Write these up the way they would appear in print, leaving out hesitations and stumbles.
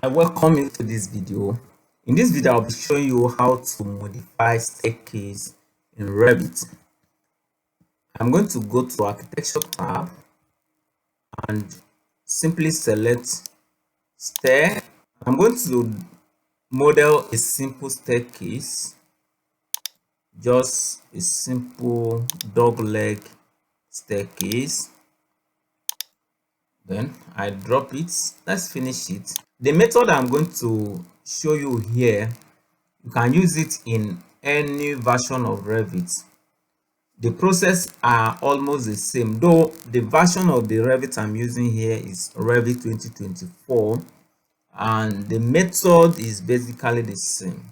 I welcome you to this video. In this video, I'll be showing you how to modify staircase in Revit. I'm going to go to Architecture tab and simply select stair. I'm going to model a simple staircase, just a simple dog leg staircase. Then I drop it. Let's finish it. The method I'm going to show you here, you can use it in any version of Revit. The process are almost the same, though the version of the Revit I'm using here is Revit 2024 and the method is basically the same.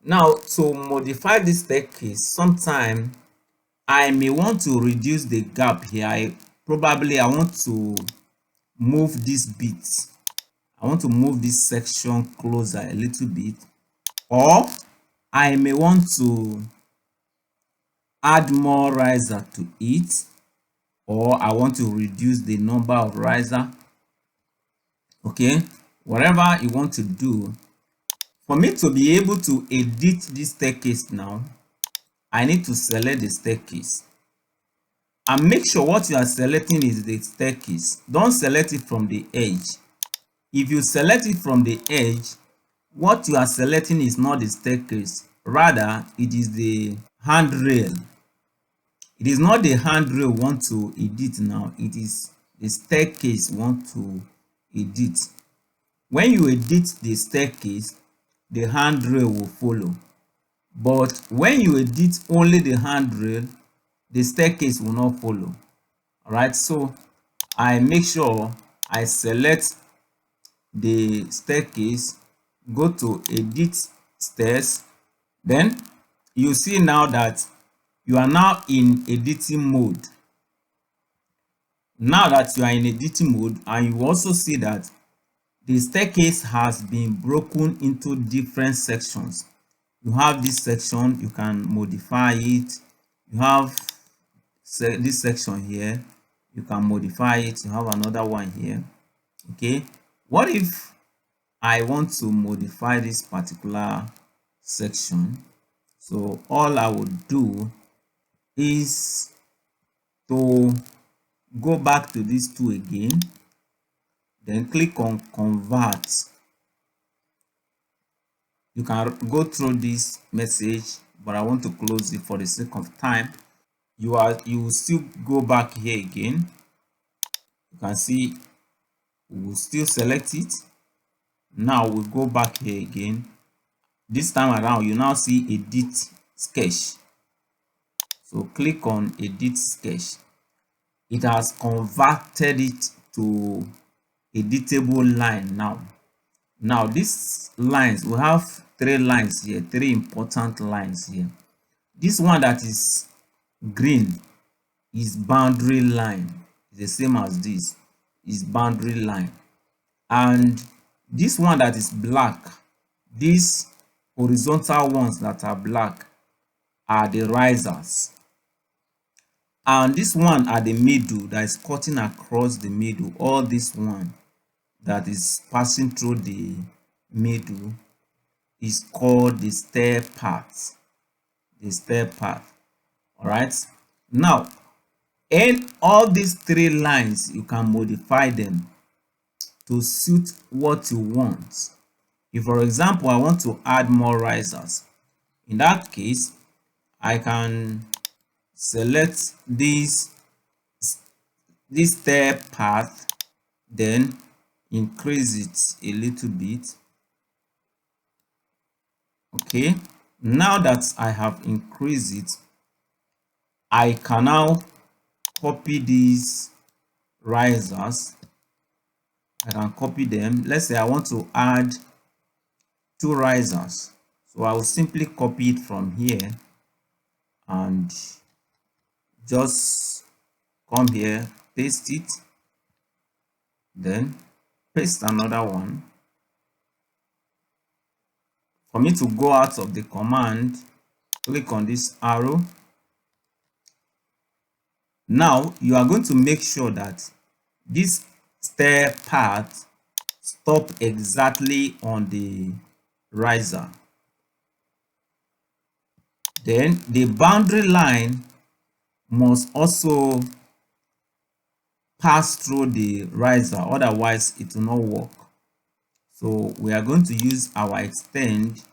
Now, to modify this staircase, sometime I may want to reduce the gap here. I want to move this bit. I want to move this section closer a little bit, or I may want to add more riser to it, or I want to reduce the number of riser. Okay, whatever you want to do. For me to be able to edit this staircase now, I need to select the staircase and make sure what you are selecting is the staircase. Don't select it from the edge. If you select it from the edge, what you are selecting is not the staircase, rather it is the handrail. It is not the handrail we want to edit now, it is the staircase we want to edit. When you edit the staircase, the handrail will follow, but when you edit only the handrail, the staircase will not follow. All right, so I make sure I select the staircase, go to edit stairs. Then you see now that you are now in editing mode. Now that you are in editing mode, and you also see that the staircase has been broken into different sections. You have this section, you can modify it. You have this section here, you can modify it. You have another one here. Okay, what if I want to modify this particular section? So all I would do is to go back to these two again, then click on convert. You can go through this message, but I want to close it for the sake of time. You will still go back here again. You can see we will still select it. Now we'll go back here again. This time around, you now see edit sketch. So click on edit sketch. It has converted it to editable line now. Now these lines, we have three lines here, three important lines here. This one that is green is boundary line. It's the same as this, is boundary line. And this one that is black, these horizontal ones that are black are the risers. And this one at the middle that is cutting across the middle, or this one that is passing through the middle, is called the stair path. The stair path. All right. Now, in all these three lines, you can modify them to suit what you want. If, for example, I want to add more risers, in that case, I can select this stair path, then increase it a little bit. Okay, now that I have increased it, I can now copy these risers. I can copy them. Let's say I want to add 2 risers, so I will simply copy it from here and just come here, paste it, then paste another one. For me to go out of the command, click on this arrow. Now you are going to make sure that this stair path stop exactly on the riser. Then the boundary line must also pass through the riser, otherwise it will not work. So we are going to use our extend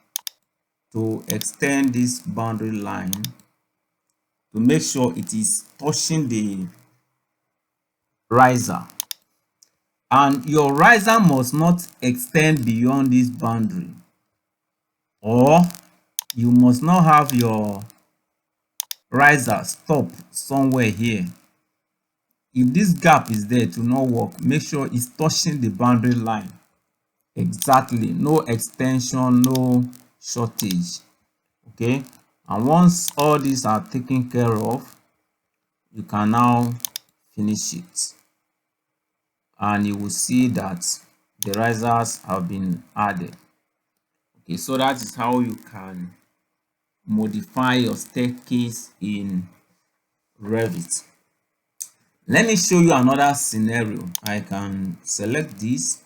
to extend this boundary line to make sure it is touching the riser, and your riser must not extend beyond this boundary, or you must not have your riser stop somewhere here. If this gap is there, to not work, make sure it's touching the boundary line exactly, no extension, no shortage. Okay, and once all these are taken care of, you can now finish it, and you will see that the risers have been added. Okay, so that is how you can modify your staircase in Revit. Let me show you another scenario. I can select this,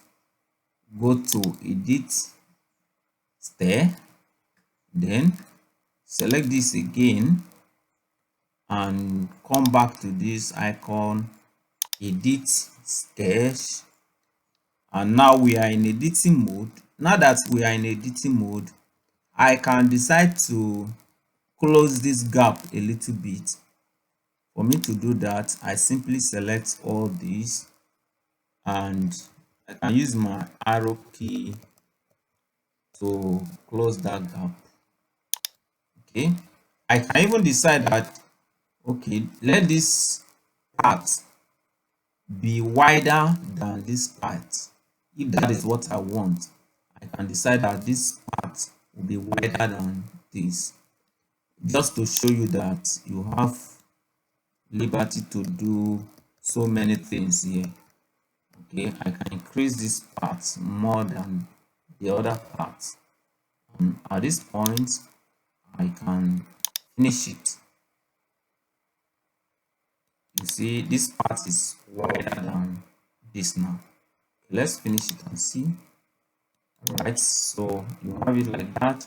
go to edit stair, then select this again and come back to this icon, edit stairs, and now we are in editing mode. Now that we are in editing mode, I can decide to close this gap a little bit. For me to do that, I simply select all these and I can use my arrow key to close that gap. Okay, I can even decide that, okay, let this part be wider than this part. If that is what I want, I can decide that this part will be wider than this, just to show you that you have liberty to do so many things here. Okay, I can increase this part more than the other parts, and at this point I can finish it. You see, this part is wider than this now. Let's finish it and see. All right, so you have it like that.